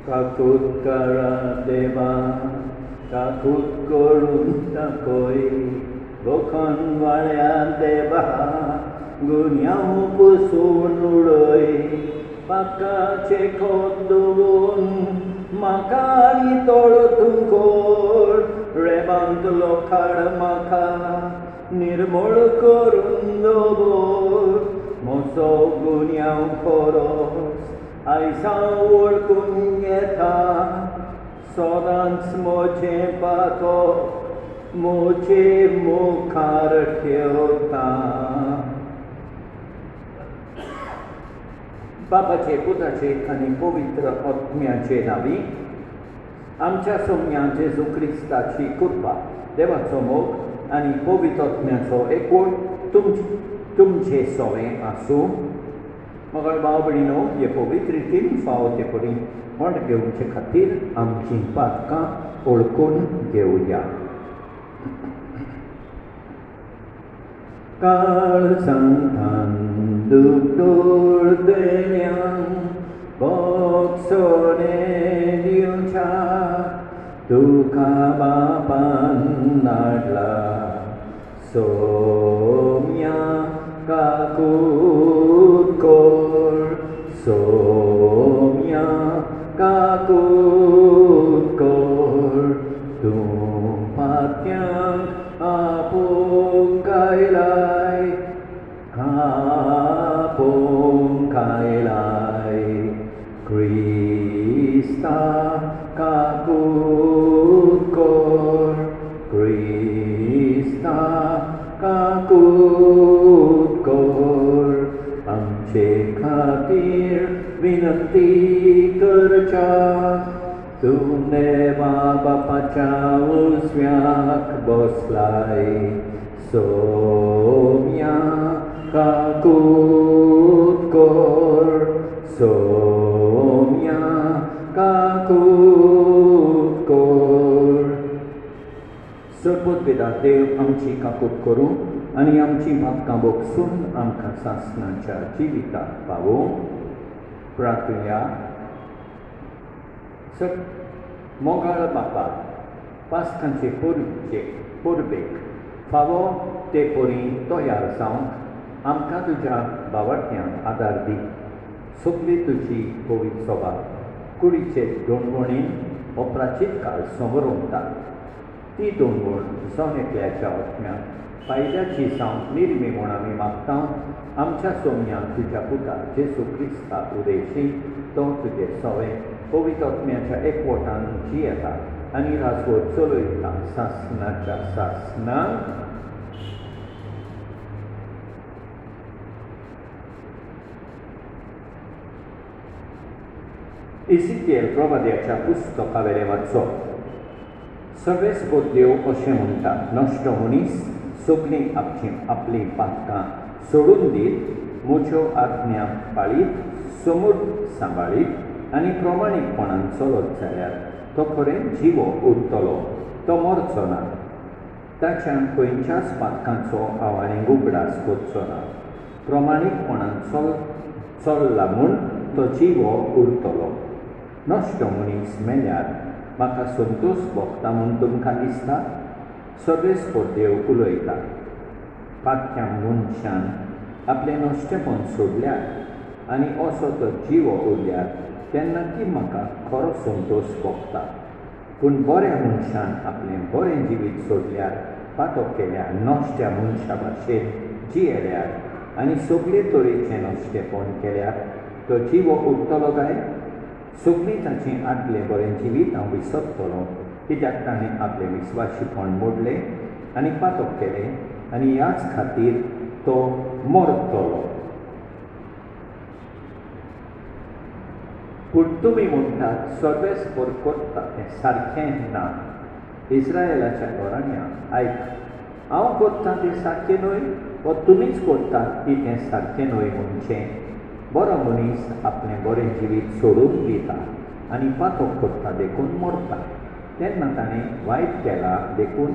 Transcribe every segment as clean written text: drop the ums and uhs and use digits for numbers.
काकूत करा देवा काकूत करून दाखय गोखण वाड्या देवा गुन्यांव पुसून उडय पाकाचे खोत दवरून म्हाका नितळ तूं कर रेबांतलो खाड म्हाका निर्मळ करून दवर म्हजो गुन्यांव खरोच आयज हांव वळखून घेता सदांच म्हजें पातोळ म्हजे मुखार ठेवता. बापाचे पुताचे आनी पवित्र आत्म्याचे नांवी आमच्या सोम्या जेजू क्रिस्ताची कृपा देवाचो मोग आनी पवित्र आत्म्याचो एकूण तुमचे सगळें आसूं. मगळ भाव भयणीनो हे पवित्र रितीन फावो ते पडी म्हण घेवचे खातीर आमचीं पातकां ओळखून घेवया. काळजांतान दुतोर देण्यांक बोगसोने दिवच्या तुका बापान नाडला सोम्या काकूत कर सोम्या काकूत कर तूं पात्यांक आपोवंक आयलाय आपोवंक आयलाय क्रिस्ता काकूत कर क्रिस्ता काकूत कर आमचे खातीर विनंती करच्या तूं देवा बापाच्या उजव्याक बसलाय सोम्या काकूत कर सोम्या काकूत कर. सरपूत पिता देव आमची काकूत करूं आनी आमची पातकां बोगसून आमकां सासणाच्या जिविताक पावोवं. प्रार्थुया. मोगाळ बापा पास्कांचे परबेक फावो ते परी तयार जावंक आमकां तुज्या बावटयांक आदार दी. सगळी तुजी पवित्र सभा कुडीचे दोणवणीन हो प्राचीन काळ समोर उरता. ती दोणवण जावन एकल्याच्या आत्म्याक फायद्याची जावं निर्मी म्हूण आमी मागता. आमच्या सोम्यांक तुज्या पुता जेजू क्रिस्ता उदेशी तो तुजे सवें पवित्र आत्म्याच्या एकवटान जियेता आनी राजवट चलयता सासणाच्या सासणाक. इसिकेल प्रवाद्याच्या पुस्तकावेले वाचो. सर्वेस्पद देव अशें म्हणटा नश्ट मनीस सगळीं आपली पातकां सोडून दीत म्हज्यो आज्ञा पाळीत समूर सांबाळीत आनी प्रमाणीकपणान चलत जाल्यार तो खरें जिवो उरतलो तो मरचो ना. ताच्या खंयच्याच पातकांचो आव्हानीक उगडास करचो ना. प्रमाणीकपणान चल्ला म्हूण तो जिवो उरतलो. नश्ट मनीस मेल्यार म्हाका संतोश भोगता म्हूण तुमकां दिसता. सर्वेस्पद देव उलयता. पातक्या मनशान आपलें नश्टेपण सोडल्यार आनी असो तो जिवो उरल्यार तेन्ना ती म्हाका खरो संतोश भोगता. पूण बऱ्या मनशान आपलें बरें जिवीत सोडल्यार पातक केल्यार नश्ट्या मनशा भाशेन जियेल्यार आनी सगळे तरेचें नश्टेपण केल्यार तो जिवो उरतलो काय. सगळीं ताचें आदलें बरें जिवीत हांव विसरतलों कित्याक ताणें आपलें विस्वाशीपण मोडलें आनी पातक केलें आनी ह्याच खातीर तो मरतलो. पूण तुमी म्हणटात सर्वेस्पर करता तें सारकें ना. इस्रायेलाच्या घराण्यांक आयक हांव करतां तें सारकें न्हय वा तुमीच करतात की तें सारकें न्हय. म्हणचें बरो मनीस आपलें बरें जिवीत सोडून दिता आनी पातक करता देखून मरता. तेन्ना ताणें वायट केलां देखून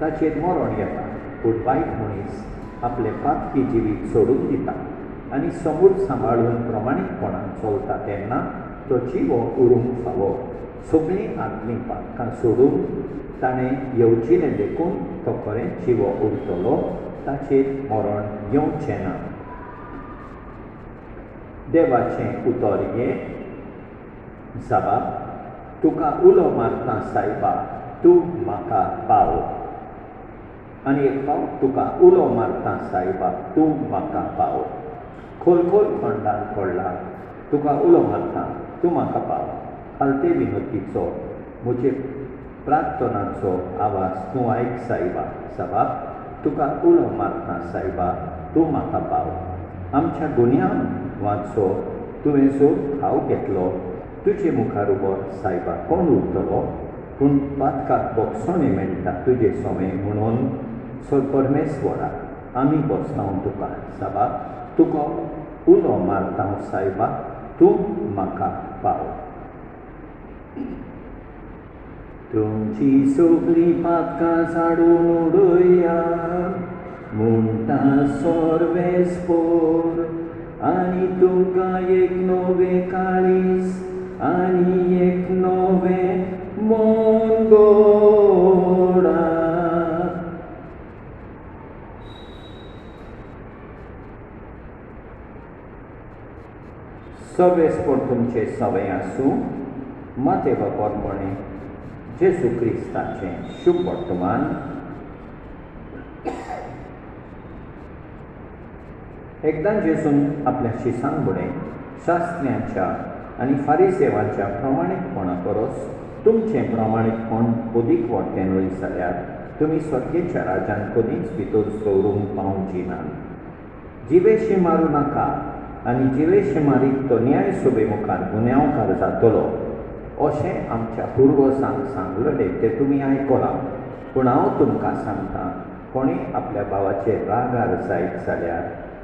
ताचेर मरण येता. पूण वायट मनीस आपलें पातकी जिवीत सोडून दिता आनी समूर सांबाळून प्रमाणीकपणान चलता तेन्ना तो जिवो उरूंक फावो सगळीं आदलीं पातकां सोडून ताणें येवजिलें देखून तो खरें जिवो उरतलो ताचेर मरण येवचें ना. देवाचें उतर हें जाबाब तुका उलो मारता सायबा तूं म्हाका पाव. आनी एक फावट तुका उलो मारता सायबा तूं म्हाका पाव. खोल खंडान पडला तुका उलो मारता तूं म्हाका पाव. खालते विनोदीचो म्हजे प्रार्थनाचो आवाज तूं आयक सायबा. साबाब तुका उलो मारता सायबा तूं म्हाका पाव. आमच्या गुन्यांक वाचो तुवें जो खाव घेतलो तुजे मुखार उबो सायबा कोण उरतलो. पूण पातकाक बोगसोणें मेळटा तुजे सोमें म्हणून सो परमेश्वरा आमी बोसतांव तुका. साबाब तुका उलो मारता सायबा तूं म्हाका पाव. तुमची सगळीं पातकां झाडून उडोवया म्हणटा सर्वेस्पोर. आनी तुमकां एक नवें काळीज आनी एक नवें मन घोडा. सर्वेस्पोर तुमचे सवय आसूं. माते वापरपणे जेजू क्रिस्ताचें शुभ वर्तमान. एकदां जेजून आपल्या शिसांबुडें शास्त्र्यांच्या आनी फारिसेवांच्या प्रमाणीकपणा परस तुमचें प्रमाणीकपण अदीक व्हडलें न्हय जाल्यार तुमी स्वर्गेच्या राज्यांत कधीच भितर दवरूंक पावची ना. जिवेशी मारूं नाका आनी जिवेशी मारीत तो न्याय सभे मुखार गुन्यांवकार जातलो अशें आमच्या पुर्वजांक सांगलेलें तें तुमी आयकलां. पूण हांव तुमकां सांगतां कोणें आपल्या भावाचेर रागार जायत जाल्यार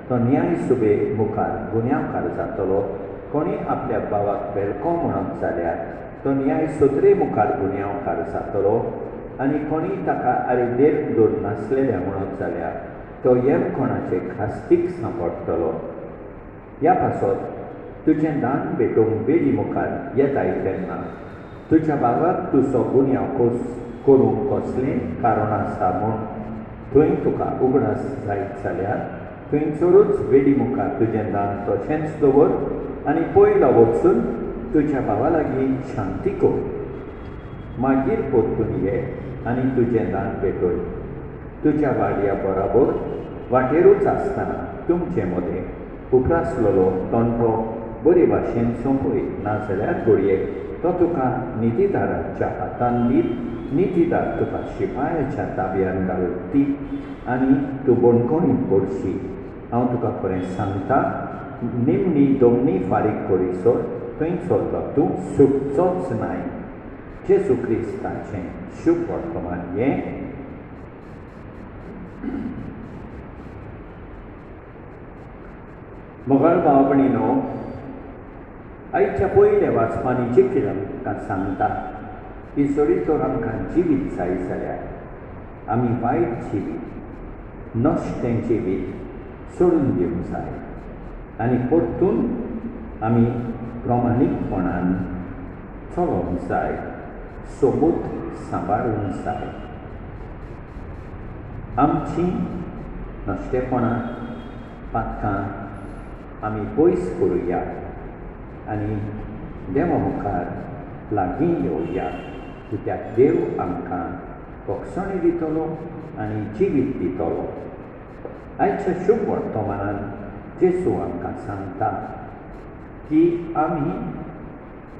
तो न्याय सभे मुखार गुन्यांवकार जातलो. कोणें आपल्या भावाक वेलको म्हणत जाल्यार तो न्याय सत्रे मुखार गुन्यांवकार जातलो. आनी कोणीय ताका आरेदेर दवरनासलेल्या म्हणत जाल्यार तो येवकोणाचे खास्तीक सांपडटलो. ह्या पासत तुजें दान भेटोवंक बेडी मुखार येताय तेन्ना तुज्या भावाक तुजो गुन्यांव करूंक कसलें कारण आसा म्हूण थंय तुका उगडास जायत जाल्यार थंयसरूच बेडी मुखार तुजें दान तशेंच दवर आनी पयलो वचून तुज्या भावा लागीं शांती कर. मागीर परतून ये आनी तुजें दान भेटोय. तुज्या वाड्या बरोबर वाटेरूच आसतना तुमचे मदें उप्रासलेलो तंटो बरे भाशेन सोंपय. नाजाल्यार घडयेक तो तुका नितीदाराच्या हातान दीत नितीदार तुका शिपायाच्या ताब्यान घालती आनी तूं बणकोणीत पडशी. हांव तुका खरें सांगता निमणी दोमणी फारीक करिसर थंय चललो तूं सुटचोच नाय. जेजू क्रिस्ताचें शुभ वर्तमान हें. मोगाळ भाव भयणीनो, आयच्या पयल्या वाचपांनी जिखील आमकां सांगता की जरी तर आमकां जिवीत जाय जाल्यार आमी वायट जिवीत नश्टें जिवीत सोडून दिवंक जाय आनी परतून आमी प्रमाणीकपणान चलोवंक जाय. सोबत सांबाळूंक जाय. आमची नश्टेपणां पातकां आमी पयस करुया आनी देवा मुखार लागीं येवया. कित्याक देव आमकां बक्षणी दितलो आनी जिवीत दितलो. आयच्या शुभ वर्तमानान जेजू आमकां सांगता की आमी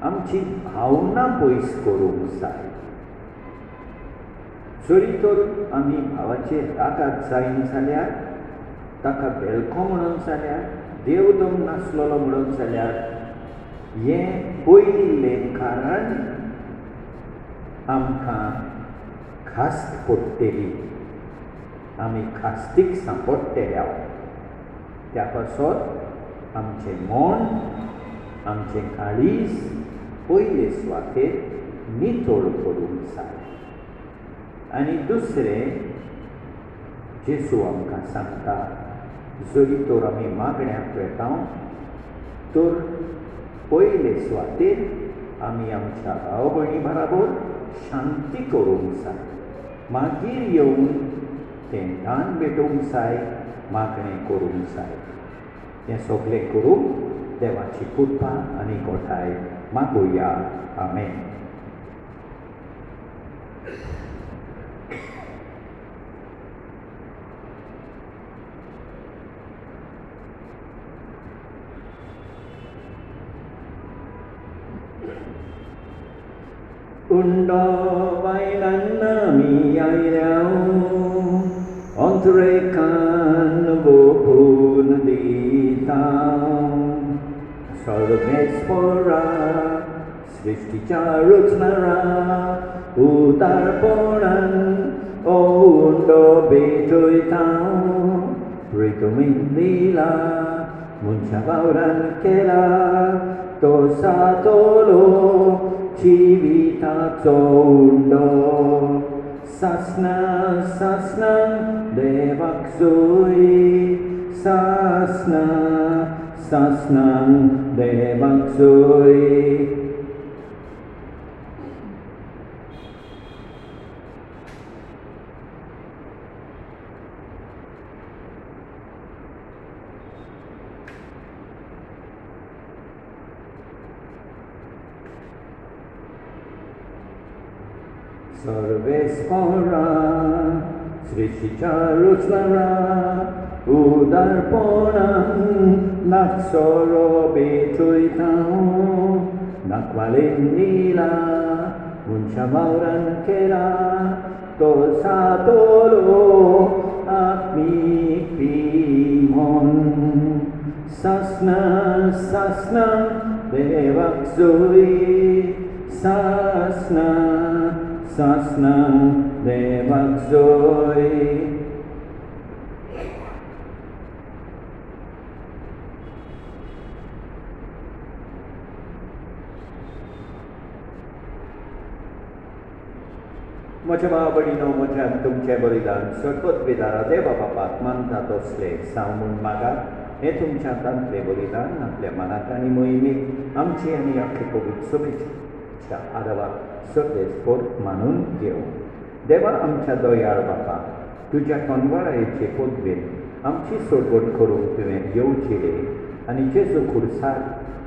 आमची भावना पयस करूंक जाय. जरी तर आमी भावाचेर रागार जायन जाल्यार ताका वेलको म्हणत जाल्यार देव दम नासलेलो म्हणत जाल्यार हें पयलें कारण आमकां खास्त पडटली. आमी खास्तीक सांपडटल्या. त्या पासत आमचें मन आमचें काळीज पयले सुवातेर नितळ करूंक जाय. आनी दुसरें जेजू आमकां सांगता जरी तर आमी मागण्यांक वेतांव तर पयले सुवातेर आमी आमच्या भाव भयणी बराबर शांती करूंक जाय, मागीर येवन तें दान भेटोवंक जाय, मागणें करूंक जाय. हें सगळें करूंक देवाची कृपा आनी गोठाय मागुया. आमेन. Undawailanami ayau ontrekan bopun ditau sarvespora srishticharutnara utarponan undo bejoitau ritumindila munchabauran kela tosatolo Civita Undo Sasna Sasna Devaksui Sasna Sasna Devaksui. Sarvespora Srishicharutnara Udarponam Naksoro Bechuitau Nakvalindila Munchamauran Kera Tosatolo Apipimon Sasna Sasna Devaksui Sasna Sasna Devaksoi. म्हज्या भाव भयणीनो, म्हज्यान तुमचें बलिदान सरपत बेदारा देवा बापाक मानतात असले सांगून मागात. हें तुमच्या हातांतलें बलिदान आपल्या मनात आनी मोहिमेक आमची आनी आख्खे कोवीड शुभेच्छा आदाराक सगळेस्पोर मानून घेऊ. देवा आमच्या दयाळ बापा, तुज्या कनवळायेचे पदवेन आमची सोडवण करूंक तुवें येवचिले आनी जेजू खुर्सार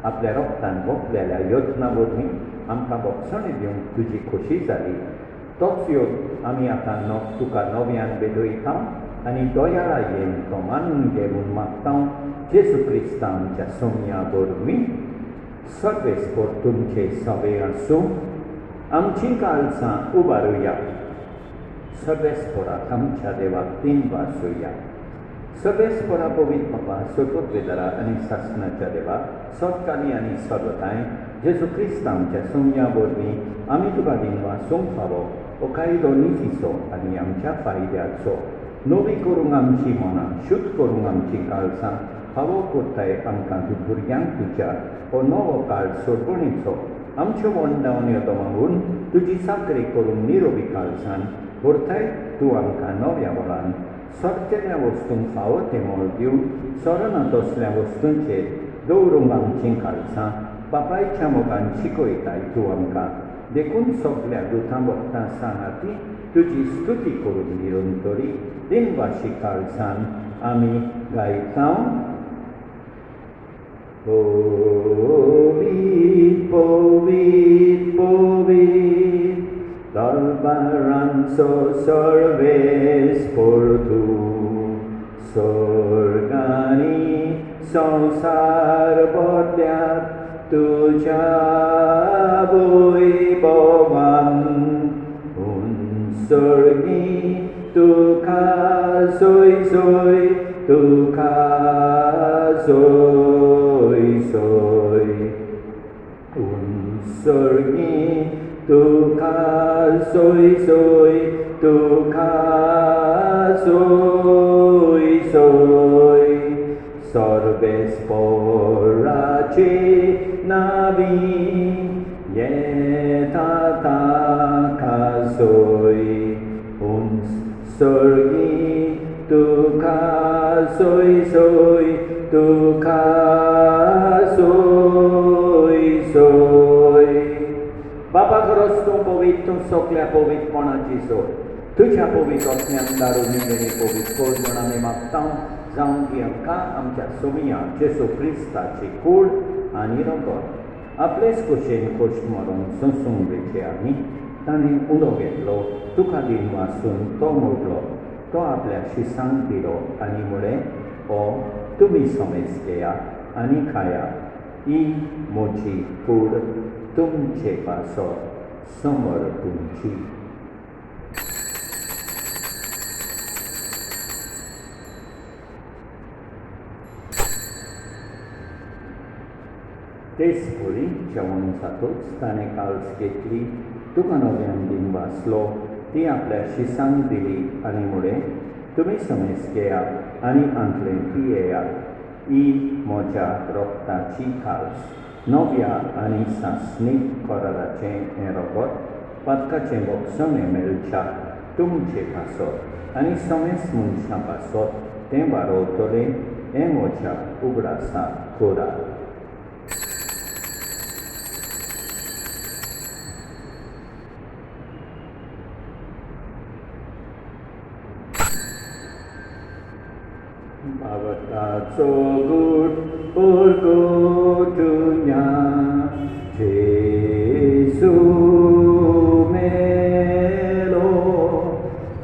आपल्या रोगतान भोगलेल्या यत्ना वरवीं आमकां भोगसणे दिवंक तुजी खोशी जाली. तोच योग आमी आतां तुका नव्यान बेदयता आनी दयाळायेन तो मानून घेवन मागता. जेजू क्रिस्ता आमच्या सोम्या वरवीं सर्वेस्पोर तुमचे सवे आसूं. आमची काळजां उबारुया. सर्वेस्पोराक आमच्या देवाक तीन वासुया. सर्वेस्पोरा पवित्र बापा, सरपत बेदारा आनी सासणाच्या देवा, सत्काली आनी सर्वताय जेजू क्रिस्ता आमच्या सोम्या वरवीं आमी तुका दिनवासूंक फावो हो कायदो नितीचो आनी आमच्या फायद्याचो. नवी करूंक आमची मनां, शुद्ध करूंक आमची काळजां फावो कोरताय आमकां भुरग्यांक तुज्या हो नवो काळ सोडवणेचो. आमच्यो वंडावन येतो मागून तुजी साखरे करून निरोगी काळजान व्हरताय. तूं आमकां नव्या वरान सरकेल्या वस्तूंक फावो तें मोल दिवन सरना तसल्या वस्तूंचेर दवरूंक आमचीं काळजां बापायच्या मोगान शिकयताय. तूं आमकां देखून सगळ्या दुतां भक्तां सांगाती तुजी स्तुती करून निरंतरी दिनवाशी काळजान आमी गायता. Povit, povit, povit, dalbaranzo सर्वेस्पोर तूं, स्वर्गानी संसार बदल्यात तुज्या वैभवान. उंसर्गी तुका सोय सोय, तुका सोय सोय. उंसर्गी तुका सोय सोय, तुका सोय सोय. सर्वेस्पोराचे नावी येता ताका सोय. उंसर्गी तुका सोय सोय, तुका सोय बाबा खरोच तूं पवित्र, तूं सगळ्या पवित्रपणाची सोड. तुझ्या पवित्र आत्म्यान दारून निवडणी पवित्र कोर म्हूण आमी मागता जावं की आमकां आमच्या सोमिया जेसू क्रिस्ताची कूड आनी रगत आपलेच कुशेन खोश मारून सोंसूंक बेचे आमी ताणें उडो घेतलो, तुका दिन वाचून तो मोडलो, तो आपल्या शिसांक दिलो आनी म्हळें हो तुमी समेज घेयात आनी खायात, ही म्हजी कूड तुमचे पासत समोर तुमची. तेच पोळी जेवण जातूच ताणें काळज घेतली, तुका नव्यान दिन वाचलो, ती आपल्या शिसांक दिली आनी म्हळें तुमी समेज घेयात आनी आंतलें पियेयात, ही म्हज्या रोगताची काळज. नव्या आनी सासणीक कराराचें हें रगत पातकाचें भक्षण हें मेळच्या तुमचे पासत आनी समेज मनशां पासत तें वाडोवतलें हें म्हज्या उगडासा कोरार. Bavataco good porgotunya Jesu melo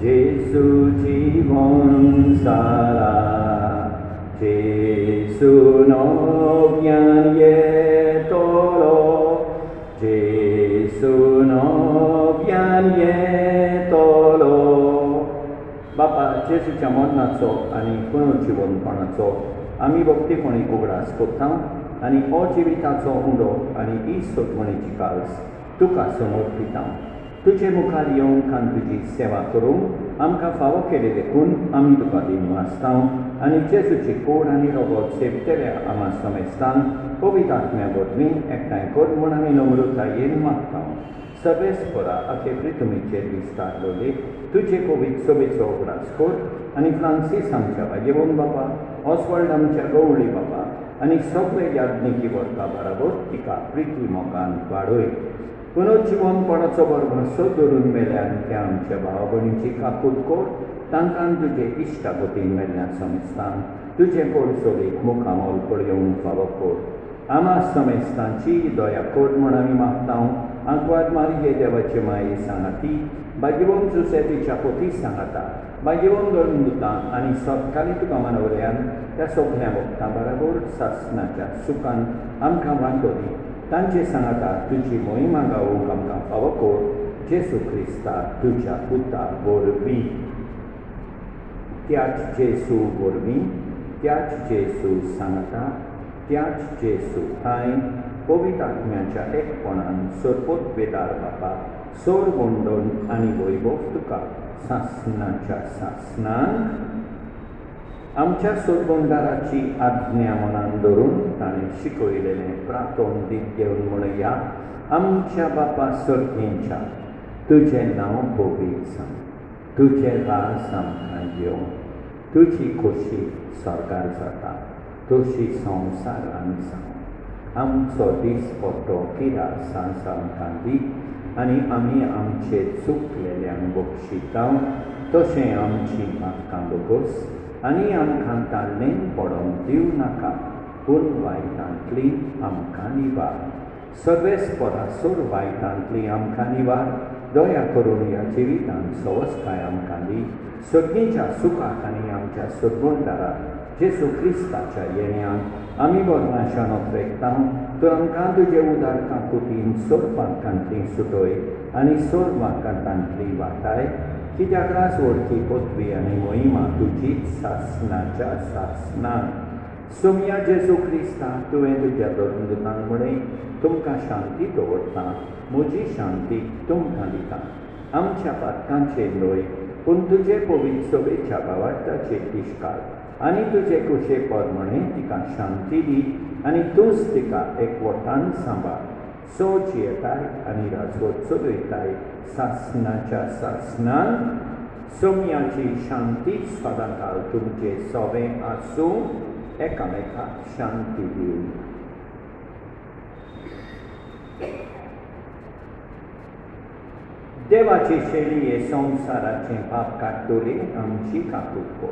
Jesu jivon sara Jesu novyan yetolo Jesu novyan yetolo. बापा जेसूच्या मरणाचो आनी पुनर्जिवनपणाचो आमी भक्तीपणी उगडास करता आनी अजिविताचो उडो आनी ही सोदमणीची काळज तुका समर्पिता. तुजे मुखार येवंक आनी तुजी सेवा करूंक आमकां फावो केले देखून आमी तुका दिन वाचता आनी जेसूची कूड आनी रगत सेवतल्या आमा समेस्तान पवित्र आत्म्या वरवीं एकठांय कर म्हूण आमी नम्रतायेन मागता. सर्वेस्परा आखेब्री तुमीचेर विस्तार लोले तुजे पवित्र सोबेचो उगडास कर आनी फ्रांसीस आमच्या वागेवून बापा, ऑस्वल्ड आमच्या गवळी बापा आनी सगळे याज्ञिकी वर्गा बराबर तिका प्रिती मोगान वाडय. पुनर्जिवनपणाचो बरभरसो धरून मेल्यान त्या आमच्या भावा भयणीची काकूट कर, तांकां तुजे इश्टागतीन मेल्ल्या समेस्तान तुजे कोड सोबीत मुखामोल पळयोवंक फावो कर. आमा समेस्तांची दया कर म्हूण आमी मागता. आंकवाद मारिये देवाचे माये सांगाती, बागिवोन जुसेफीच्या पोती सांगाता, बागिवोन धरून दुता आनी सतकाली तुका मानवल्यान त्या सगळ्या भक्तां बराबर सासणाच्या सुखान आमकां वांटो दी. तांचे सांगाता तुजी मोहिमा गावूंक आमकां फावो कर, जेसू क्रिस्ता तुज्या पुता वरवीं. त्याच जेसू वरवीं, त्याच जेसू सांगाता, त्याच जेसू थाय पवित्र आत्म्याच्या एकपणान सोरपोत बेदार बापा सोर गोंडोन आनी वैभव तुका सासणाच्या सासणान आमच्या सोरगोंडाराची आज्ञा मनान धरून ताणें शिकयलेलें प्रार्थोन दीत घेवन म्हणया, आमच्या बापा सर्गेंच्या तुजें नांव पवित्र जावं, तुजें राज आमकां येवं, तुजी खोशी स्वर्गार जाता तशी संवसारान जावं. आमचो दीस पडटो किरास आमकां दी आनी आमी आमचे चुकलेल्यांक बक्षिता तशें आमची मागतां बगोस आनी आमकां ताल्लें पडोंक दिवं नाका, पूण वायटांतली आमकां निवार. सर्वेस्परासोर वायटांतली आमकां निवार, दया करून ह्या जिवितांत सवस्काय आमकां दी. सगळींच्या सुखाक आनी आमच्या सद्गुणदाराक जेसू क्रिस्ताच्या येण्याक आमी बदमाशानोत रेखता. तर आमकां तुजे उदार काकुतीन सोर पांकांतली सुटय आनी सोर वांकांतांतली वाटाय, कित्याक रास वळखी पदवी आनी मोहिमा तुजीच सासणाच्या सासणान. सोमया जेसू क्रिस्ता तुवें तुज्या दोतोरांक म्हणय, तुमकां शांती दवरता, म्हजी शांती तुमकां दिता. आमच्या पातकांचेर न्हय पूण तुजे पवित्र सोबेच्या भावार्थाचेर दिश्काळ आनी तुजे कुशे परमणें तिका शांती दी आनी तूंच तिका एकवटान सांबाळ. सोच येताय आनी राजवट चलयताय सासणाच्या सासणान. सोमयाची शांती सदांकाळ तुमचे सोबें आसूं. एकामेकाक शांती दिवं. देवाचे शेळये संवसाराचे पाप काडटोले आमची काकूट कर.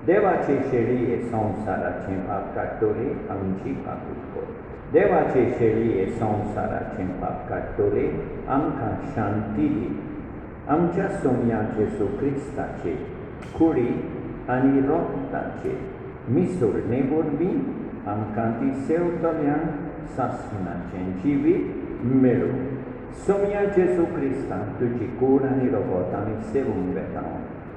देवाचे शेळये संवसाराचे पाप काडटोले आमची काकूट कर. देवाचे शेळये संवसाराचे पाप काडटोले आमकां शांती दी. आमच्या सोमया जेसू क्रिस्ताचे कुडी आनी रोगताचे मिसळणे वरवीं आमकां ती सेवतल्यांक सासणाचें जिवीत मेळो. सोमया जेसू क्रिस्तान तुजी कूड आनी रोगत आमी सेवूंक वेता.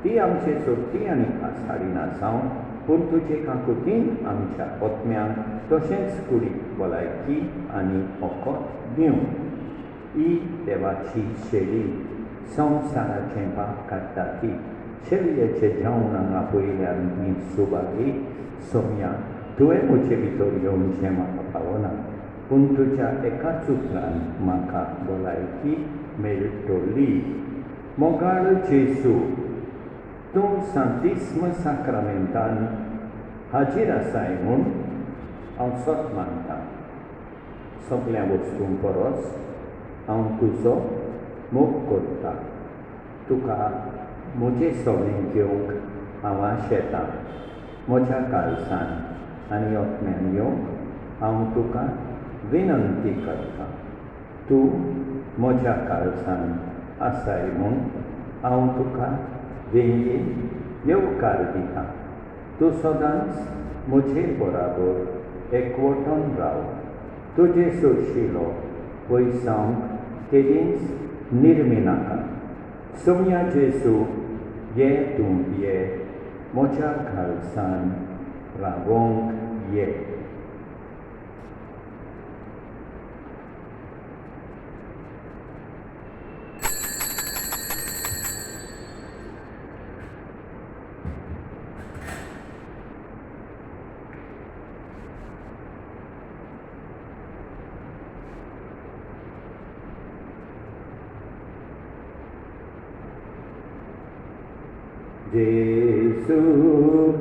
ती आमचे सोडटी आनी खास हाडिना जावन पूण तुजे काकुतीन आमच्या ओतम्यांक तशेंच कुडीक भलायकी आनी ओकोत दिवं. ही देवाची शेळी संवसाराचें पाप काडटा ती शेळयेचे जावन हांगा पयल्यार न्ही सुबागी सोमया तुवें म्हजे भितर येवचें म्हाका पावना पूण तुज्या एकाच उतरान म्हाका भलायकी मेळटली. मोगाळ जेसू तूं सांतिस्म साक्रामेंतान हाजीर आसाय म्हूण हांव सत मानतां. सगळ्या वस्तूं परस हांव तुजो मोग करतां. तुका म्हजें सगळें घेवंक हांव शेतां. म्हज्या काळजान आनी ओतम्यान येवंक हांव तुका विनंती करतां. तूं म्हज्या काळजान आसाय म्हूण हांव तुका वेंगेन येवकार दितां. तूं सदांच म्हजे बराबर एकवटून राव. तुजे सोडशिलो पयसांक केदींच निर्मी नाका. सोमया जेसू ये तूं ये म्हज्या काळजान रावोंक ये. जेसू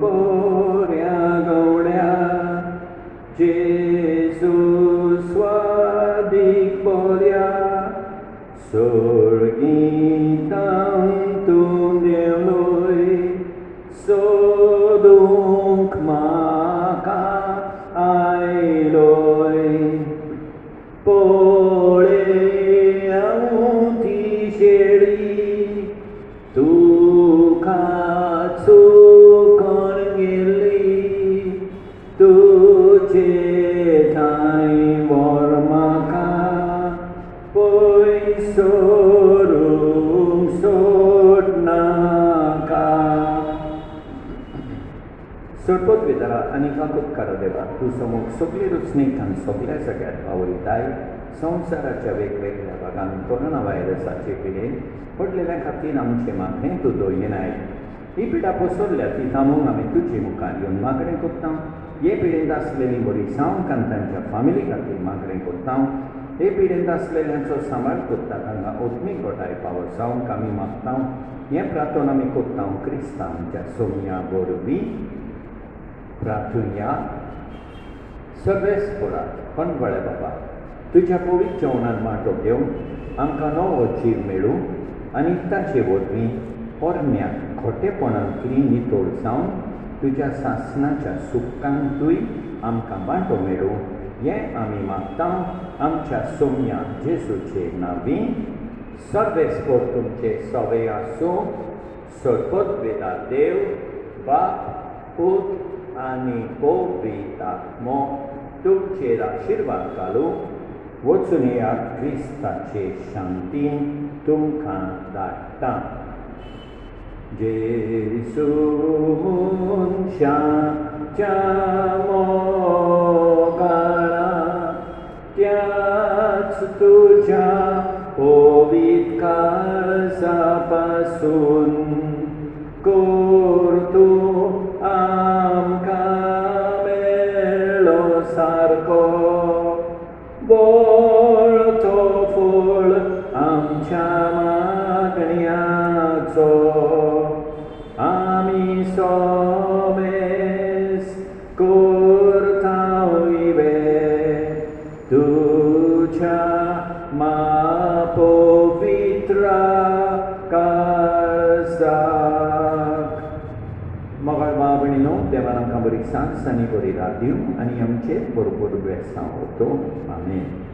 बऱ्या गवड्या जेसू स्वादीक बऱ्या सोडगीतां तूं देवलोय सोदूंक म्हाका आयलोय. पळय हांव ती शेळी तुका चुकोन गेल्ली. तुजे थंय व्हर म्हाका पळय सोडूंक सोडनाका. सोडपोत वेतारा आनी काकुटकारा देवा तूं समोर सगळी रुचणीकान सगळ्या सगळ्यात पावयताय. संवसाराच्या वेगवेगळ्या भागांत कोरोना व्हायरसाचे पिडेन पडलेल्या खातीर आमचे मागणें तूं दोयनाय. ही पिडा पसरल्या ती थांबोवंक आमी तुजे मुखार येवन मागणें करता. हे पिडेंत आसलेली बरी सावंक आनी तांच्या फामिली खातीर मागणें करता. हे पिडेंत आसलेल्यांचो सांबाळ करता तांकां ओत्मीक घोटाय पावो जावंक आमी मागता. हें प्रार्थना आमी करता क्रिस्तांच्या सोमया वरवीं. प्रार्थुया. सर्वेस्परात कणवळे बाबा तुज्या पवित्र जेवणान वांटो घेवंक आमकां नवो जीव मेळूं आनी ताचे वरवीं पोरन्याक खोटेपणांतली नितोळ जावन तुज्या सासणाच्या सुखांतूय आमकां वांटो मेळूं हें आमी मागता आमच्या सोमया जेसूचे नांवीं. सर्वेस्पर तुमचे सवे आसूं. सोडपोत वेता देव बाप पूत आनी पवित्र आत्मो तुमचेर आशिर्वाद घालूं. वचून ह्या क्रिस्ताचे शांतीन तुमकां धाडटा. जेसू मनशाच्या मोगाळा त्याच तुज्या पवित्र काळजा पासून कर तूं आमकां मेळ्ळो सारको बोळतो फळ आमच्या मागण्याचो. आमी सोमेस करता उबे तुज्या पवित्र देवान आमकां बरी सांस आनी बरी रात दिवं आनी आमचेर बरोबर वेसां होतो आमेन.